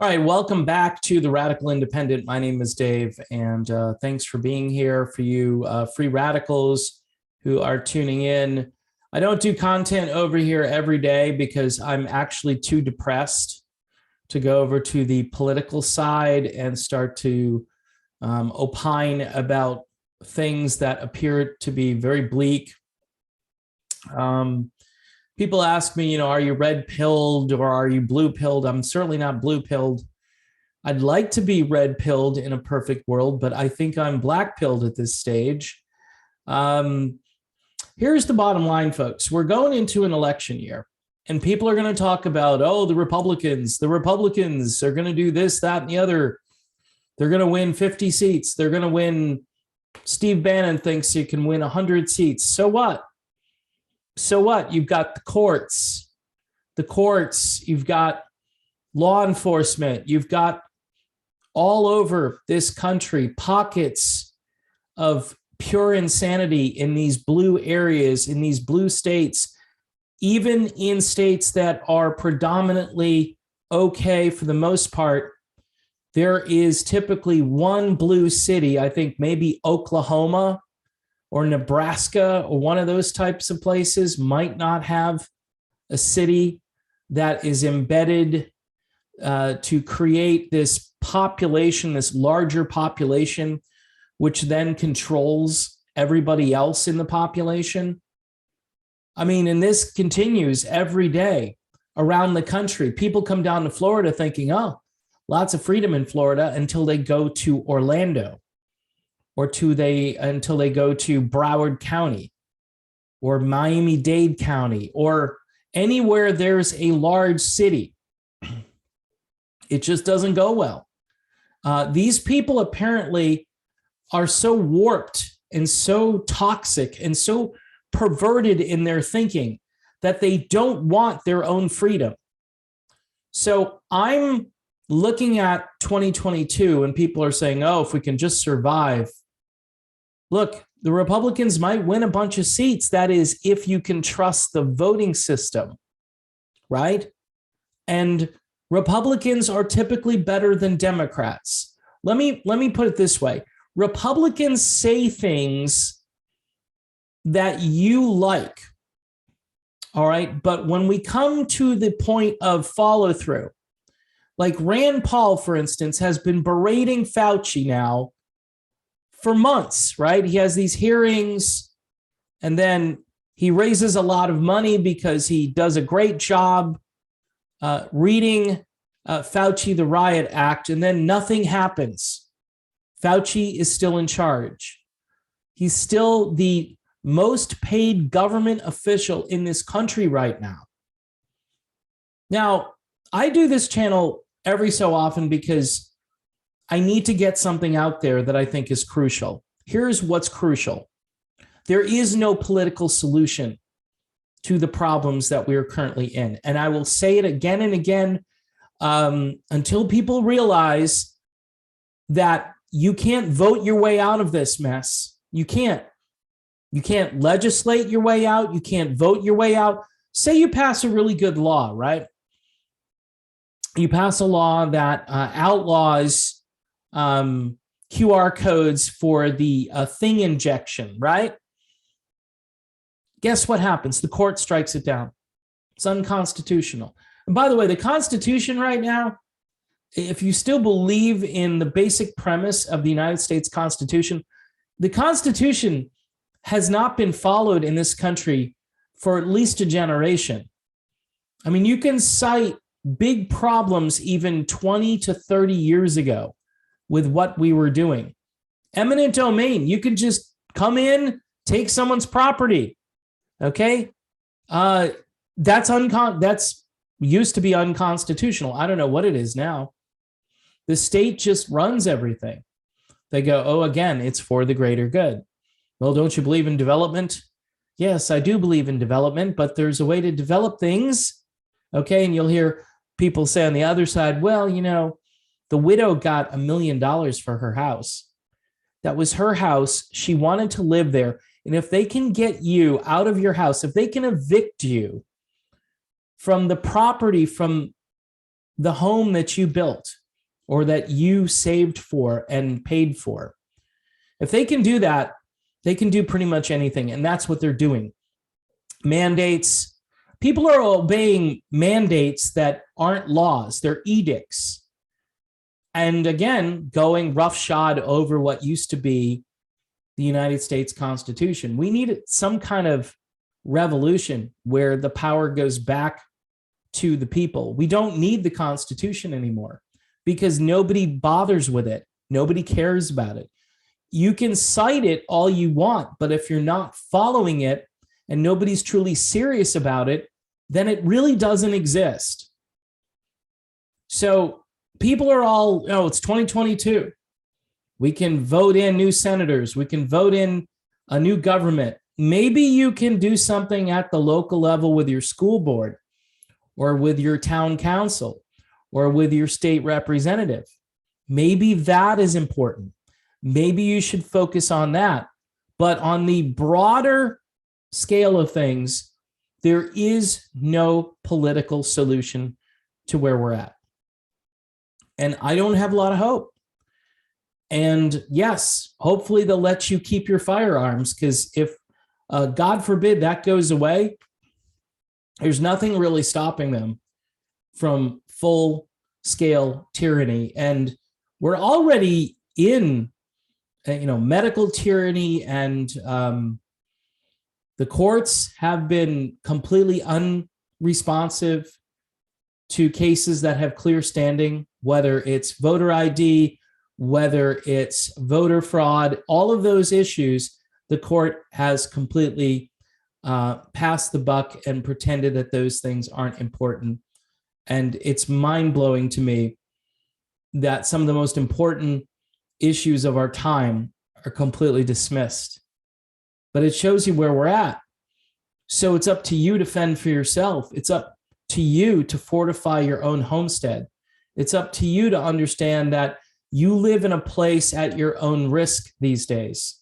All right, welcome back to the Radical Independent. My name is Dave, and thanks for being here. For you free radicals who are tuning in, I don't do content over here every day because I'm actually too depressed to go over to the political side and start to opine about things that appear to be very bleak. People ask me, are you red pilled or are you blue pilled? I'm certainly not blue pilled. I'd like to be red pilled in a perfect world, but I think I'm black pilled at this stage. Here's the bottom line, folks. We're going into an election year, and people are going to talk about, the Republicans are going to do this, that, and the other. They're going to win 50 seats. They're going to win. Steve Bannon thinks you can win 100 seats. So what? So what? You've got the courts, you've got law enforcement, you've got all over this country pockets of pure insanity in these blue areas, in these blue states, even in states that are predominantly okay for the most part. There is typically one blue city, I think maybe Oklahoma or Nebraska or one of those types of places might not have a city that is embedded to create this population, this larger population, which then controls everybody else in the population. I mean, and this continues every day around the country. People come down to Florida thinking, lots of freedom in Florida, until they go to Orlando, or until they go to Broward County or Miami-Dade County or anywhere there's a large city. It just doesn't go well. These people apparently are so warped and so toxic and so perverted in their thinking that they don't want their own freedom. So I'm looking at 2022 and people are saying, if we can just survive. Look, the Republicans might win a bunch of seats. That is, if you can trust the voting system, right? And Republicans are typically better than Democrats. Let me put it this way. Republicans say things that you like, all right? But when we come to the point of follow through, like Rand Paul, for instance, has been berating Fauci now for months, right? He has these hearings, and then he raises a lot of money because he does a great job reading Fauci, the Riot Act, and then nothing happens. Fauci is still in charge. He's still the most paid government official in this country right now. Now, I do this channel every so often because I need to get something out there that I think is crucial. Here's what's crucial. There is no political solution to the problems that we are currently in. And I will say it again and again until people realize that you can't vote your way out of this mess. You can't. You can't legislate your way out. You can't vote your way out. Say you pass a really good law, right? You pass a law that outlaws QR codes for the thing injection, right? Guess what happens? The court strikes it down. It's unconstitutional. And by the way, the Constitution right now, if you still believe in the basic premise of the United States Constitution, the Constitution has not been followed in this country for at least a generation. I mean, you can cite big problems even 20 to 30 years ago with what we were doing. Eminent domain, you could just come in, take someone's property, okay? That's used to be unconstitutional. I don't know what it is now. The state just runs everything. They go, again, it's for the greater good. Well, don't you believe in development? Yes, I do believe in development, but there's a way to develop things, okay? And you'll hear people say on the other side, well, the widow got $1 million for her house. That was her house. She wanted to live there. And if they can get you out of your house, if they can evict you from the property, from the home that you built or that you saved for and paid for. If they can do that, they can do pretty much anything. And that's what they're doing. Mandates. People are obeying mandates that aren't laws, they're edicts. And again, going roughshod over what used to be the United States Constitution. We need some kind of revolution where the power goes back to the people. We don't need the Constitution anymore because nobody bothers with it. Nobody cares about it. You can cite it all you want, but if you're not following it and nobody's truly serious about it, then it really doesn't exist. So people are all, it's 2022. We can vote in new senators. We can vote in a new government. Maybe you can do something at the local level with your school board or with your town council or with your state representative. Maybe that is important. Maybe you should focus on that. But on the broader scale of things, there is no political solution to where we're at. And I don't have a lot of hope. And yes, hopefully they'll let you keep your firearms, because if, God forbid, that goes away, there's nothing really stopping them from full-scale tyranny. And we're already in, medical tyranny, and the courts have been completely unresponsive to cases that have clear standing, whether it's voter ID, whether it's voter fraud, all of those issues, the court has completely passed the buck and pretended that those things aren't important. And it's mind-blowing to me that some of the most important issues of our time are completely dismissed. But it shows you where we're at. So it's up to you to fend for yourself. It's up to you to fortify your own homestead. It's up to you to understand that you live in a place at your own risk these days.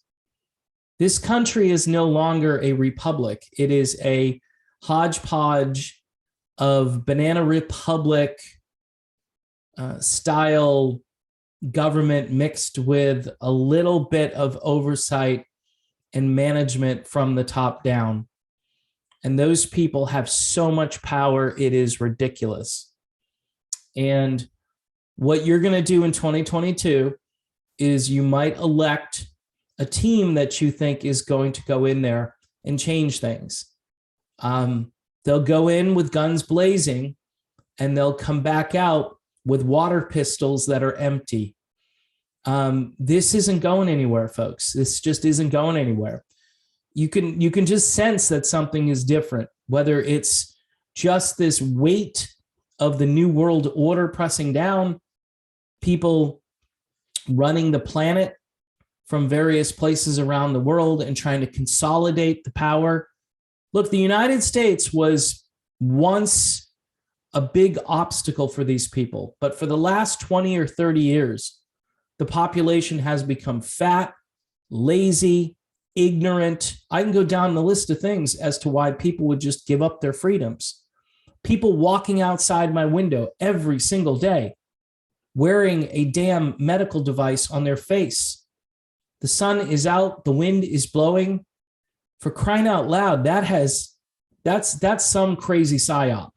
This country is no longer a republic. It is a hodgepodge of banana republic style government mixed with a little bit of oversight and management from the top down. And those people have so much power, it is ridiculous. And what you're going to do in 2022 is you might elect a team that you think is going to go in there and change things. They'll go in with guns blazing, and they'll come back out with water pistols that are empty. This isn't going anywhere, folks. This just isn't going anywhere. You can just sense that something is different, whether it's just this weight of the new world order pressing down, people running the planet from various places around the world and trying to consolidate the power. Look, the United States was once a big obstacle for these people, but for the last 20 or 30 years, the population has become fat, lazy, ignorant. I can go down the list of things as to why people would just give up their freedoms. People walking outside my window every single day, wearing a damn medical device on their face. The sun is out, the wind is blowing. For crying out loud, that's some crazy psyop.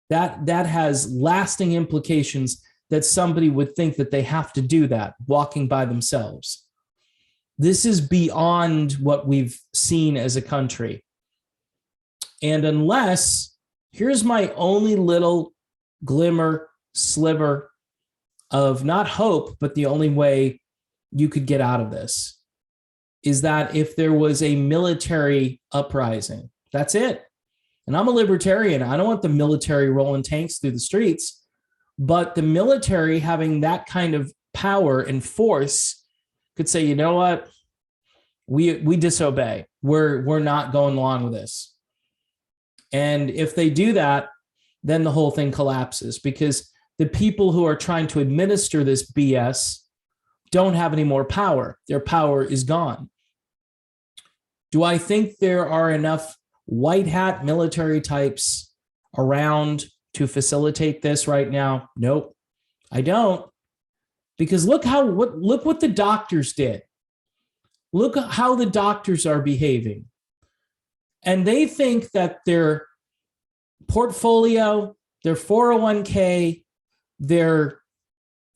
That has lasting implications that somebody would think that they have to do that walking by themselves. This is beyond what we've seen as a country. And here's my only little glimmer, sliver of not hope, but the only way you could get out of this is that if there was a military uprising, that's it. And I'm a libertarian. I don't want the military rolling tanks through the streets, but the military having that kind of power and force could say, you know what, we disobey. We're not going along with this. And if they do that, then the whole thing collapses, because the people who are trying to administer this BS don't have any more power. Their power is gone. Do I think there are enough white hat military types around to facilitate this right now? Nope, I don't. Because look what the doctors did. Look at how the doctors are behaving. And they think that their portfolio, their 401k, their,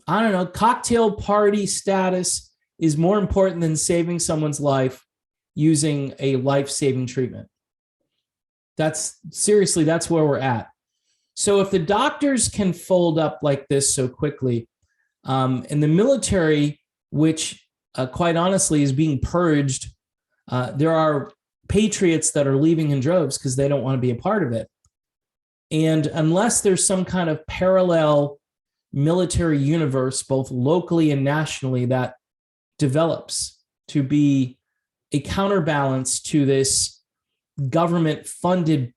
I don't know, cocktail party status is more important than saving someone's life using a life-saving treatment. That's where we're at. So if the doctors can fold up like this so quickly, and the military, which quite honestly is being purged, there are patriots that are leaving in droves because they don't want to be a part of it. And unless there's some kind of parallel military universe, both locally and nationally, that develops to be a counterbalance to this government-funded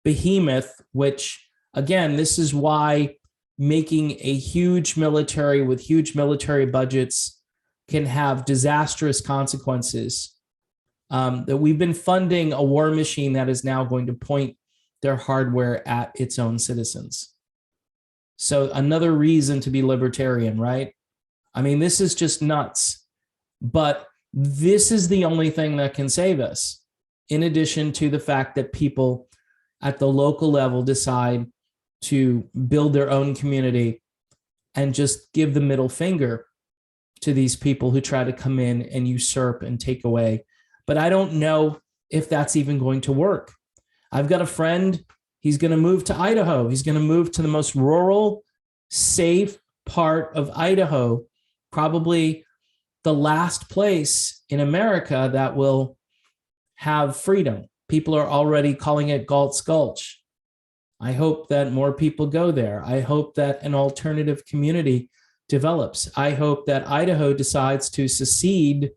behemoth, which, again, this is why making a huge military with huge military budgets can have disastrous consequences. That we've been funding a war machine that is now going to point their hardware at its own citizens. So another reason to be libertarian, right? I mean, this is just nuts. But this is the only thing that can save us, in addition to the fact that people at the local level decide to build their own community and just give the middle finger to these people who try to come in and usurp and take away. But I don't know if that's even going to work. I've got a friend, he's going to move to Idaho. He's going to move to the most rural, safe part of Idaho, probably the last place in America that will have freedom. People are already calling it Galt's Gulch. I hope that more people go there. I hope that an alternative community develops. I hope that Idaho decides to secede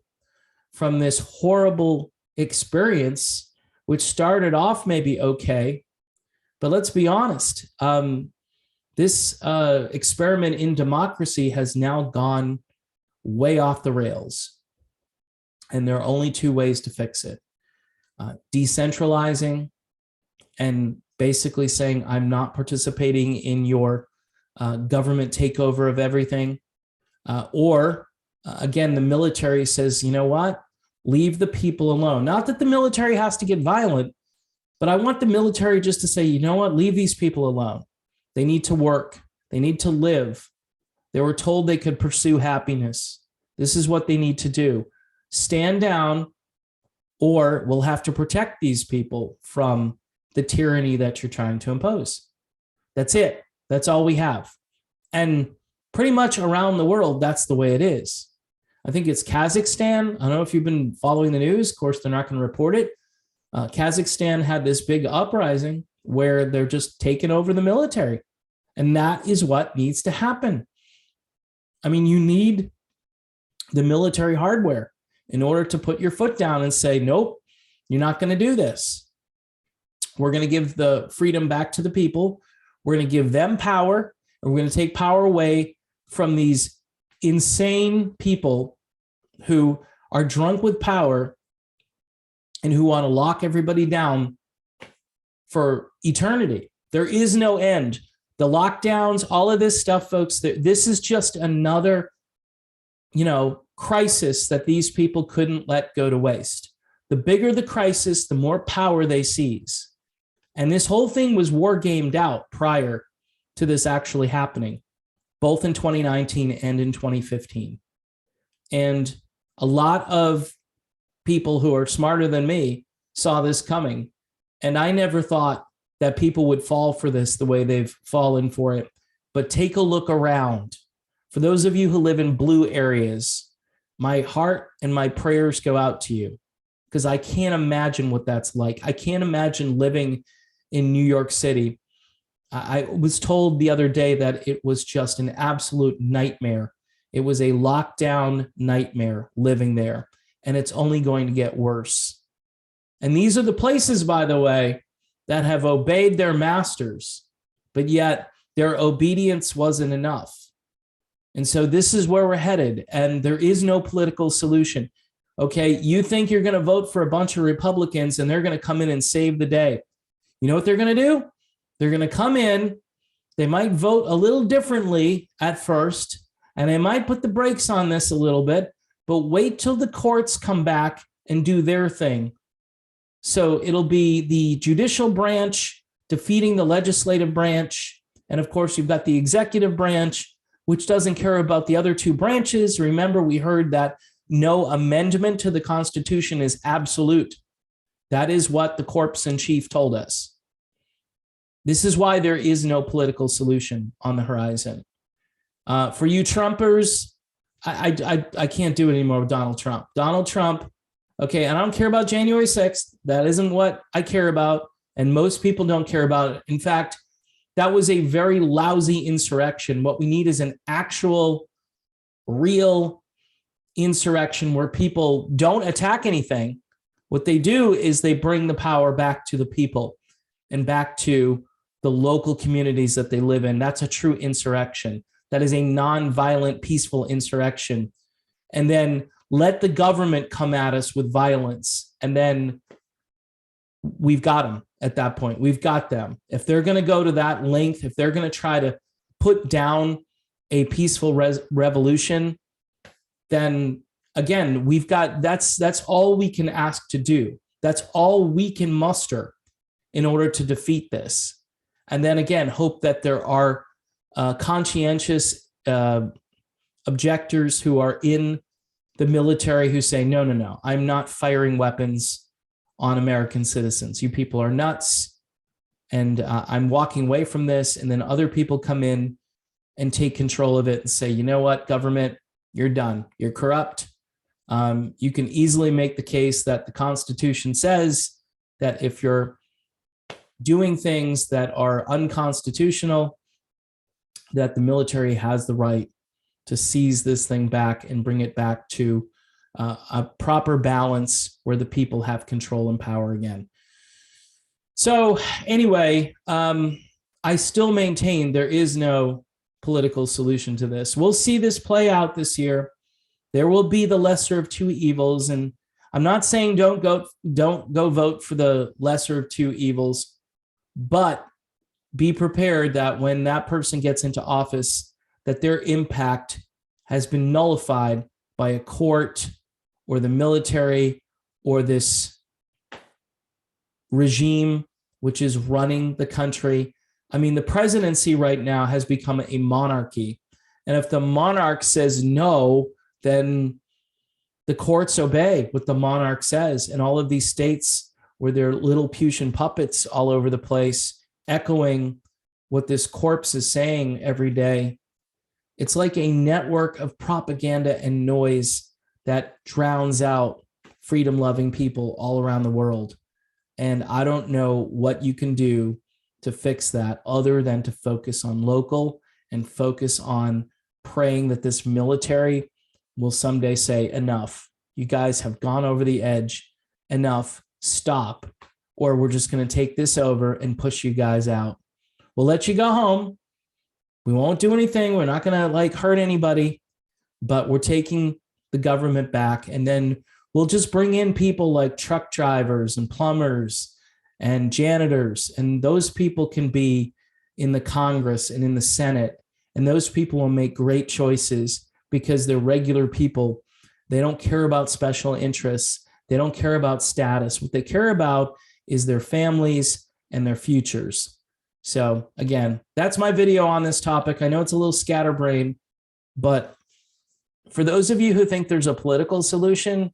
from this horrible experience, which started off maybe okay. But let's be honest, this experiment in democracy has now gone way off the rails. And there are only two ways to fix it. Decentralizing and basically saying, I'm not participating in your government takeover of everything. Or again, the military says, you know what? Leave the people alone. Not that the military has to get violent, but I want the military just to say, you know what? Leave these people alone. They need to work. They need to live. They were told they could pursue happiness. This is what they need to do. Stand down, or we'll have to protect these people from the tyranny that you're trying to impose. That's it. That's all we have. And pretty much around the world, that's the way it is. I think it's Kazakhstan. I don't know if you've been following the news. Of course, they're not going to report it. Kazakhstan had this big uprising where they're just taking over the military. And that is what needs to happen. I mean, you need the military hardware in order to put your foot down and say, nope, you're not going to do this. We're going to give the freedom back to the people. We're going to give them power, and we're going to take power away from these insane people who are drunk with power and who want to lock everybody down for eternity. There is no end. The lockdowns, all of this stuff, folks, this is just another, crisis that these people couldn't let go to waste. The bigger the crisis, the more power they seize. And this whole thing was war gamed out prior to this actually happening, both in 2019 and in 2015. And a lot of people who are smarter than me saw this coming. And I never thought that people would fall for this the way they've fallen for it. But take a look around. For those of you who live in blue areas, my heart and my prayers go out to you, because I can't imagine what that's like. I can't imagine living in New York City. I was told the other day that it was just an absolute nightmare. It was a lockdown nightmare living there, and it's only going to get worse. And these are the places, by the way, that have obeyed their masters, but yet their obedience wasn't enough. And so this is where we're headed, and there is no political solution. Okay, you think you're going to vote for a bunch of Republicans and they're going to come in and save the day. You know what they're going to do? They're going to come in They might vote a little differently at first, and they might put the brakes on this a little bit, but wait till the courts come back and do their thing. So it'll be the judicial branch defeating the legislative branch. And of course, you've got the executive branch, which doesn't care about the other two branches. Remember, we heard that no amendment to the Constitution is absolute. That is what the corpse in chief told us. This is why there is no political solution on the horizon. For you Trumpers, I can't do it anymore with Donald Trump. Donald Trump, okay, and I don't care about January 6th. That isn't what I care about, and most people don't care about it. In fact, that was a very lousy insurrection. What we need is an actual, real insurrection where people don't attack anything. What they do is they bring the power back to the people and back to the local communities that they live in. That's a true insurrection. That is a non-violent, peaceful insurrection. And then let the government come at us with violence. And then we've got them at that point. We've got them. If they're going to go to that length, if they're going to try to put down a peaceful revolution, then again, we've got, that's all we can ask to do. That's all we can muster in order to defeat this. And then again, hope that there are conscientious objectors who are in the military who say, no, I'm not firing weapons on American citizens. You people are nuts. And I'm walking away from this. And then other people come in and take control of it and say, you know what, government, you're done. You're corrupt. You can easily make the case that the Constitution says that if you're doing things that are unconstitutional, that the military has the right to seize this thing back and bring it back to a proper balance where the people have control and power again. So anyway, I still maintain there is no political solution to this. We'll see this play out this year. There will be the lesser of two evils. And I'm not saying don't go vote for the lesser of two evils, but be prepared that when that person gets into office, that their impact has been nullified by a court or the military or this regime which is running the country. I mean, the presidency right now has become a monarchy. And if the monarch says no, then the courts obey what the monarch says. And all of these states where there are little Putin puppets all over the place, echoing what this corpse is saying every day. It's like a network of propaganda and noise that drowns out freedom-loving people all around the world. And I don't know what you can do to fix that other than to focus on local and focus on praying that this military will someday say, enough. You guys have gone over the edge. Enough. Stop. Or we're just going to take this over and push you guys out. We'll let you go home. We won't do anything. We're not going to hurt anybody, but we're taking the government back. And then we'll just bring in people like truck drivers and plumbers and janitors. And those people can be in the Congress and in the Senate. And those people will make great choices because they're regular people. They don't care about special interests. They don't care about status. What they care about is their families and their futures. So again, that's my video on this topic. I know it's a little scatterbrained, but for those of you who think there's a political solution,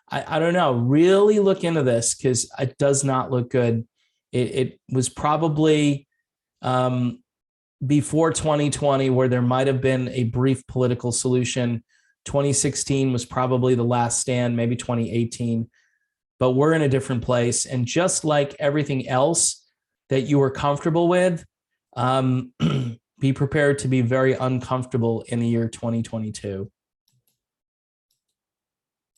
I don't know, really look into this because it does not look good. It was probably before 2020 where there might have been a brief political solution. 2016 was probably the last stand, maybe 2018, but we're in a different place. And just like everything else that you were comfortable with, be prepared to be very uncomfortable in the year 2022.